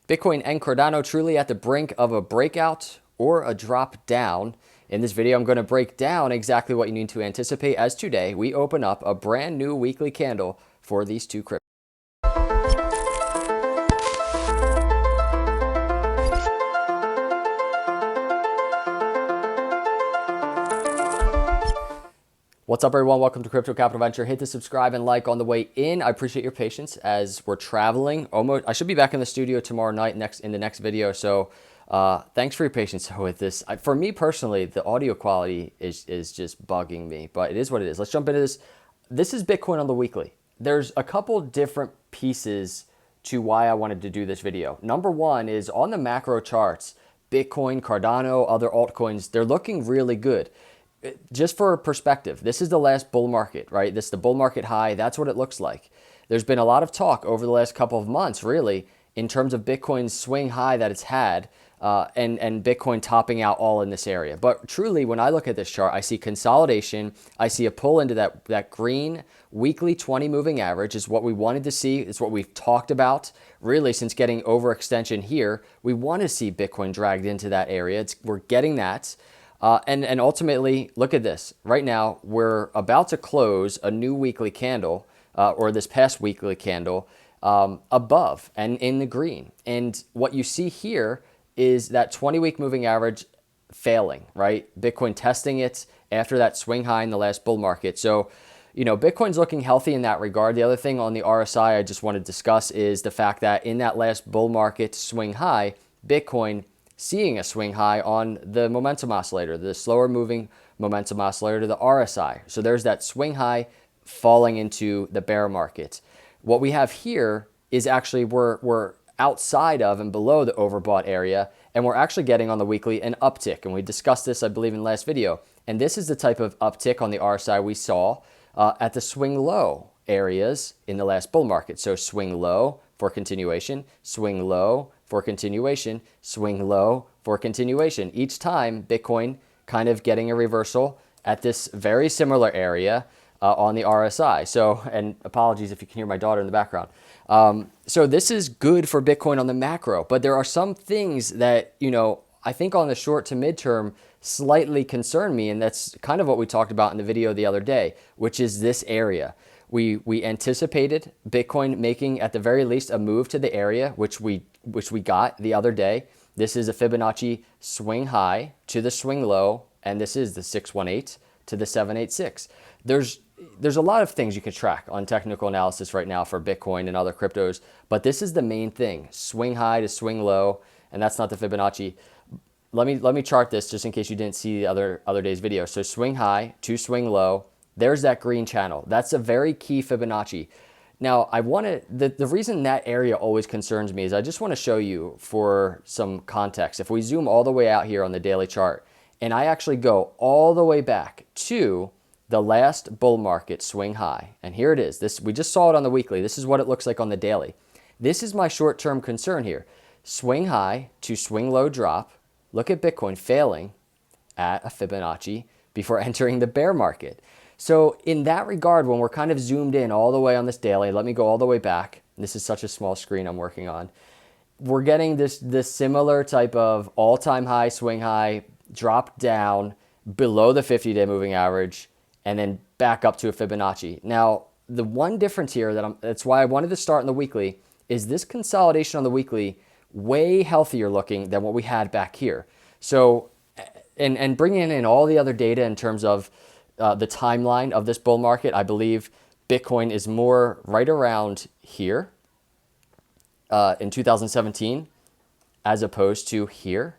Bitcoin and Cardano truly at the brink of a breakout or a drop down. In this video, I'm going to break down exactly what you need to anticipate as today we open up a brand new weekly candle for these two cryptos. What's up, everyone? Welcome to Crypto Capital Venture. Hit the subscribe and like on the way in. I appreciate your patience as we're traveling. I should be back in the studio tomorrow night in the next video. So thanks for your patience with this. For me personally, the audio quality is just bugging me, but it is what it is. Let's jump into this. This is Bitcoin on the weekly. There's a couple different pieces to why I wanted to do this video. Number one is on the macro charts, Bitcoin, Cardano, other altcoins, they're looking really good. Just for perspective, this is the last bull market, right? This is the bull market high. That's what it looks like. There's been a lot of talk over the last couple of months, really, in terms of Bitcoin's swing high that it's had and Bitcoin topping out all in this area. But truly, when I look at this chart, I see consolidation. I see a pull into that green weekly 20 moving average is what we wanted to see. It's what we've talked about really since getting overextension here. We want to see Bitcoin dragged into that area. We're getting that. And ultimately, look at this. Right now, we're about to close a new weekly candle, or this past weekly candle, above and in the green. And what you see here is that 20-week moving average failing, right? Bitcoin testing it after that swing high in the last bull market. So, you know, Bitcoin's looking healthy in that regard. The other thing on the RSI I just want to discuss is the fact that in that last bull market swing high, Bitcoin seeing a swing high on the momentum oscillator, the slower moving momentum oscillator, the RSI. So there's that swing high falling into the bear market. What we have here is actually we're outside of and below the overbought area, and we're actually getting on the weekly an uptick. And we discussed this, I believe, in the last video. And this is the type of uptick on the RSI we saw at the swing low areas in the last bull market. So swing low for continuation, swing low for continuation, swing low for continuation. Each time, Bitcoin kind of getting a reversal at this very similar area on the RSI. So, and apologies if you can hear my daughter in the background. So this is good for Bitcoin on the macro, but there are some things that, you know, I think on the short to midterm slightly concern me, and that's kind of what we talked about in the video the other day, which is this area. We anticipated Bitcoin making at the very least a move to the area, which we got the other day. This is a Fibonacci swing high to the swing low, and this is the 618 to the 786. There's a lot of things you can track on technical analysis right now for Bitcoin and other cryptos, but this is the main thing: swing high to swing low, and that's not the Fibonacci. Let me chart this just in case you didn't see the other day's video. So swing high to swing low. There's that green channel. That's a very key Fibonacci. Now, the reason that area always concerns me is I just want to show you for some context. If we zoom all the way out here on the daily chart, and I actually go all the way back to the last bull market swing high, and here it is. We just saw it on the weekly. This is what it looks like on the daily. This is my short-term concern here. Swing high to swing low drop. Look at Bitcoin failing at a Fibonacci before entering the bear market. So in that regard, when we're kind of zoomed in all the way on this daily, let me go all the way back. This is such a small screen I'm working on. We're getting this similar type of all-time high, swing high, drop down below the 50-day moving average, and then back up to a Fibonacci. Now, the one difference here that's why I wanted to start in the weekly is this consolidation on the weekly way healthier looking than what we had back here. So, and bringing in all the other data in terms of the timeline of this bull market, I believe Bitcoin is more right around here in 2017 as opposed to here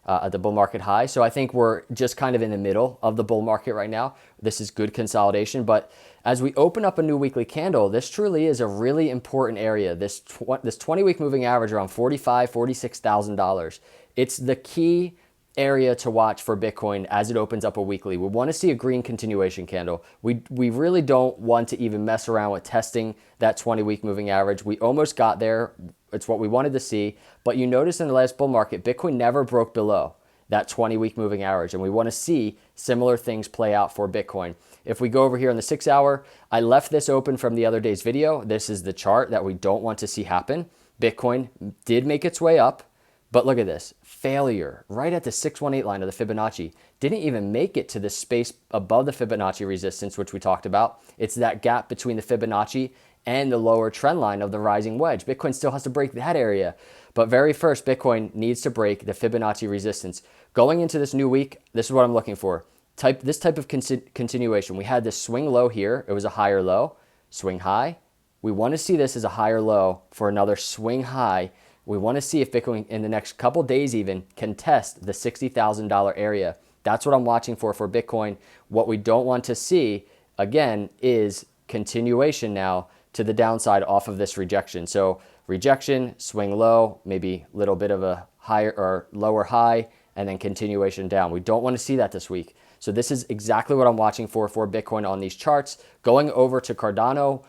at the bull market high. So I think we're just kind of in the middle of the bull market right now. This is good consolidation, but as we open up a new weekly candle, this truly is a really important area. This 20-week moving average around $45,000, $46,000. It's the key area to watch for Bitcoin as it opens up a weekly. We want to see a green continuation candle. We really don't want to even mess around with testing that 20-week moving average. We almost got there. It's what we wanted to see. But you notice in the last bull market, Bitcoin never broke below that 20-week moving average. And we want to see similar things play out for Bitcoin. If we go over here on the 6 hour, I left this open from the other day's video. This is the chart that we don't want to see happen. Bitcoin did make its way up, but look at this. Failure right at the 618 line of the Fibonacci. Didn't even make it to the space above the Fibonacci resistance, which we talked about. It's that gap between the Fibonacci and the lower trend line of the rising wedge. Bitcoin still has to break that area. But very first, Bitcoin needs to break the Fibonacci resistance. Going into this new week, this is what I'm looking for. This type of continuation. We had this swing low here. It was a higher low, swing high. We want to see this as a higher low for another swing high. We want to see if Bitcoin in the next couple days even can test the $60,000 area. That's what I'm watching for Bitcoin. What we don't want to see, again, is continuation now to the downside off of this rejection. So rejection, swing low, maybe a little bit of a higher or lower high, and then continuation down. We don't want to see that this week. So this is exactly what I'm watching for Bitcoin on these charts. Going over to Cardano,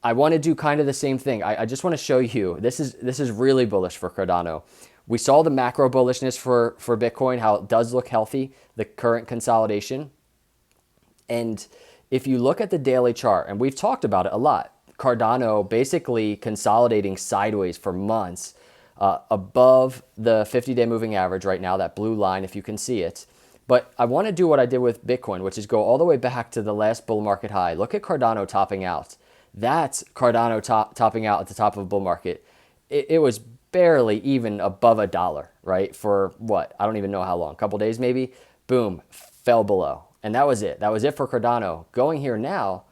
I want to do kind of the same thing. I just want to show you, this is really bullish for Cardano. We saw the macro bullishness for Bitcoin, how it does look healthy, the current consolidation. And if you look at the daily chart, and we've talked about it a lot, Cardano basically consolidating sideways for months above the 50-day moving average right now, that blue line, if you can see it. But I want to do what I did with Bitcoin, which is go all the way back to the last bull market high. Look at Cardano topping out. That's Cardano topping out at the top of a bull market. It was barely even above $1, right? For what? I don't even know how long, a couple days maybe. Boom, fell below. And that was it. That was it for Cardano. Going here now,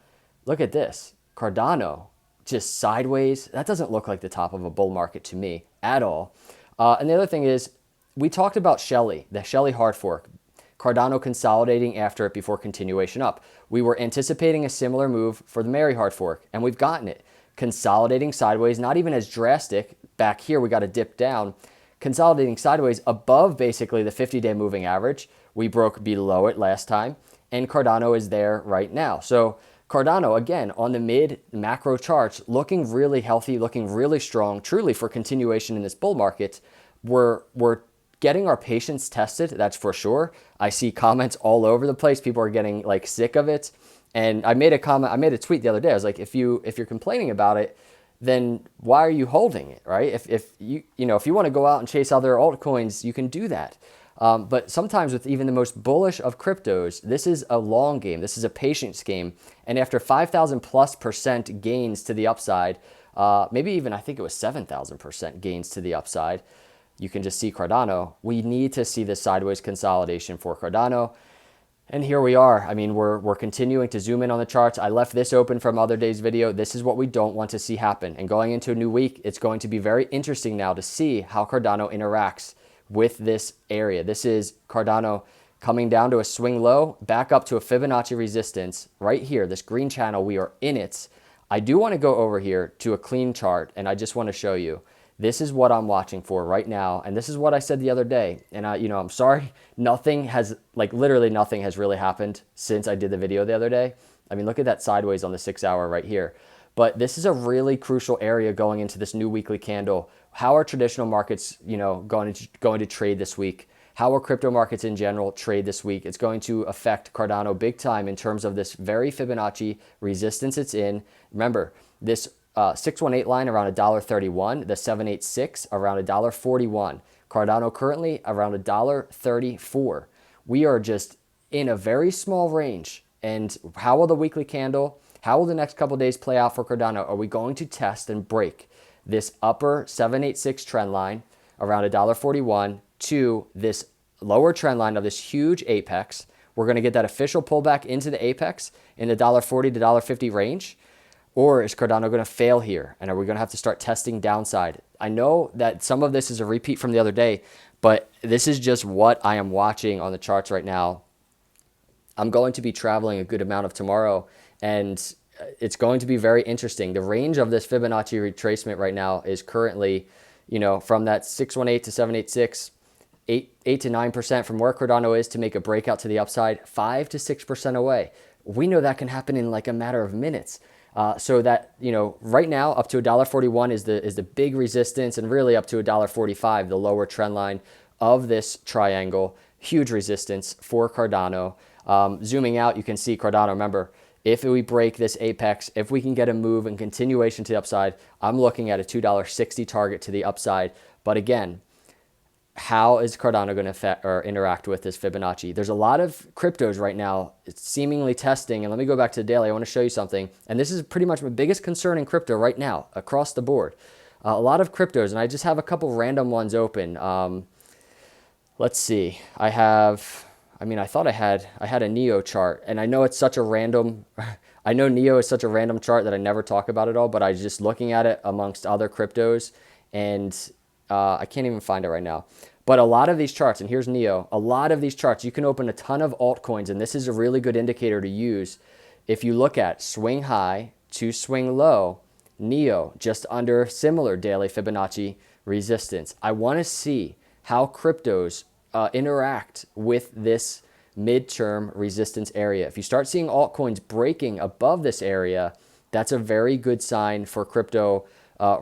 look at this. Cardano just sideways. That doesn't look like the top of a bull market to me at all. And the other thing is, we talked about Shelly, the Shelly hard fork. Cardano consolidating after it before continuation up. We were anticipating a similar move for the Mary hard fork, and we've gotten it. Consolidating sideways, not even as drastic. Back here, we got a dip down. Consolidating sideways above basically the 50-day moving average. We broke below it last time, and Cardano is there right now. So Cardano, again, on the mid macro charts, looking really healthy, looking really strong, truly for continuation in this bull market. We're getting our patience tested, that's for sure. I see comments all over the place. People are getting like sick of it. And I made a comment, I made a tweet the other day. I was like, if you're complaining about it, then why are you holding it, right? If you want to go out and chase other altcoins, you can do that. But sometimes with even the most bullish of cryptos, this is a long game. This is a patience game. And after 5,000+% gains to the upside, maybe even I think it was 7,000% gains to the upside, you can just see Cardano. We need to see this sideways consolidation for Cardano. And here we are. I mean, we're continuing to zoom in on the charts. I left this open from other day's video. This is what we don't want to see happen. And going into a new week, it's going to be very interesting now to see how Cardano interacts with this area. This is Cardano coming down to a swing low, back up to a Fibonacci resistance right here. This green channel, we are in it. I do want to go over here to a clean chart, and I just want to show you. This is what I'm watching for right now. And this is what I said the other day. And I'm sorry, literally nothing has really happened since I did the video the other day. I mean, look at that sideways on the 6 hour right here. But this is a really crucial area going into this new weekly candle. How are traditional markets, going to trade this week? How are crypto markets in general trade this week? It's going to affect Cardano big time in terms of this very Fibonacci resistance it's in. Remember, this 618 line around $1.31, the 786 around $1.41. Cardano currently around $1.34. We are just in a very small range. And how will the weekly candle, how will the next couple days play out for Cardano? Are we going to test and break this upper 786 trend line around $1.41 to this lower trend line of this huge apex? We're going to get that official pullback into the apex in the $1.40 to $1.50 range. Or is Cardano going to fail here? And are we going to have to start testing downside? I know that some of this is a repeat from the other day, but this is just what I am watching on the charts right now. I'm going to be traveling a good amount of tomorrow, and it's going to be very interesting. The range of this Fibonacci retracement right now is currently, from that 618 to 786, 8 to 9% from where Cardano is to make a breakout to the upside, 5 to 6% away. We know that can happen in like a matter of minutes. So that, right now up to $1.41 is the big resistance, and really up to $1.45, the lower trend line of this triangle, huge resistance for Cardano. Zooming out, you can see Cardano, remember, If we break this apex, if we can get a move and continuation to the upside, I'm looking at a $2.60 target to the upside. But again, how is Cardano going to affect or interact with this Fibonacci? There's a lot of cryptos right now seemingly testing. And let me go back to the daily. I want to show you something. And this is pretty much my biggest concern in crypto right now across the board. A lot of cryptos, and I just have a couple random ones open. Let's see. I thought I had a Neo chart, and I know it's such a random. I know Neo is such a random chart that I never talk about it all. But I was just looking at it amongst other cryptos, and I can't even find it right now. But a lot of these charts, and here's Neo, a lot of these charts, you can open a ton of altcoins, and this is a really good indicator to use. If you look at swing high to swing low, Neo just under similar daily Fibonacci resistance. I want to see how cryptos interact with this midterm resistance area. If you start seeing altcoins breaking above this area, that's a very good sign for crypto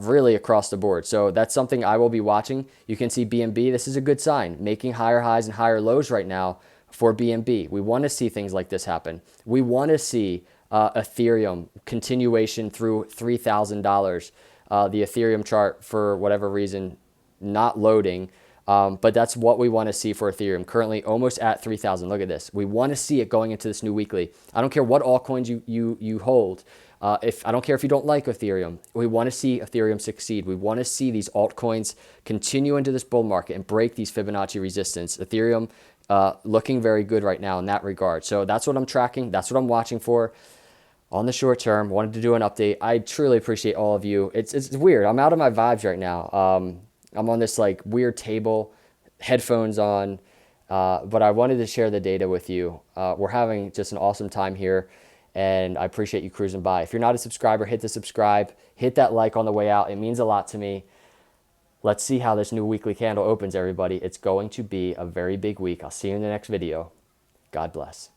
really across the board. So that's something I will be watching. You can see BNB. This is a good sign, making higher highs and higher lows right now for BNB. We want to see things like this happen. We want to see Ethereum continuation through $3,000. The Ethereum chart, for whatever reason, not loading. But that's what we want to see for Ethereum. Currently almost at 3,000. Look at this. We want to see it going into this new weekly. I don't care what altcoins you hold. I don't care if you don't like Ethereum. We want to see Ethereum succeed. We want to see these altcoins continue into this bull market and break these Fibonacci resistance. Ethereum looking very good right now in that regard. So that's what I'm tracking. That's what I'm watching for. On the short term, wanted to do an update. I truly appreciate all of you. It's weird. I'm out of my vibes right now. I'm on this like weird table, headphones on, but I wanted to share the data with you. We're having just an awesome time here, and I appreciate you cruising by. If you're not a subscriber, hit the subscribe, hit that like on the way out. It means a lot to me. Let's see how this new weekly candle opens, everybody. It's going to be a very big week. I'll see you in the next video. God bless.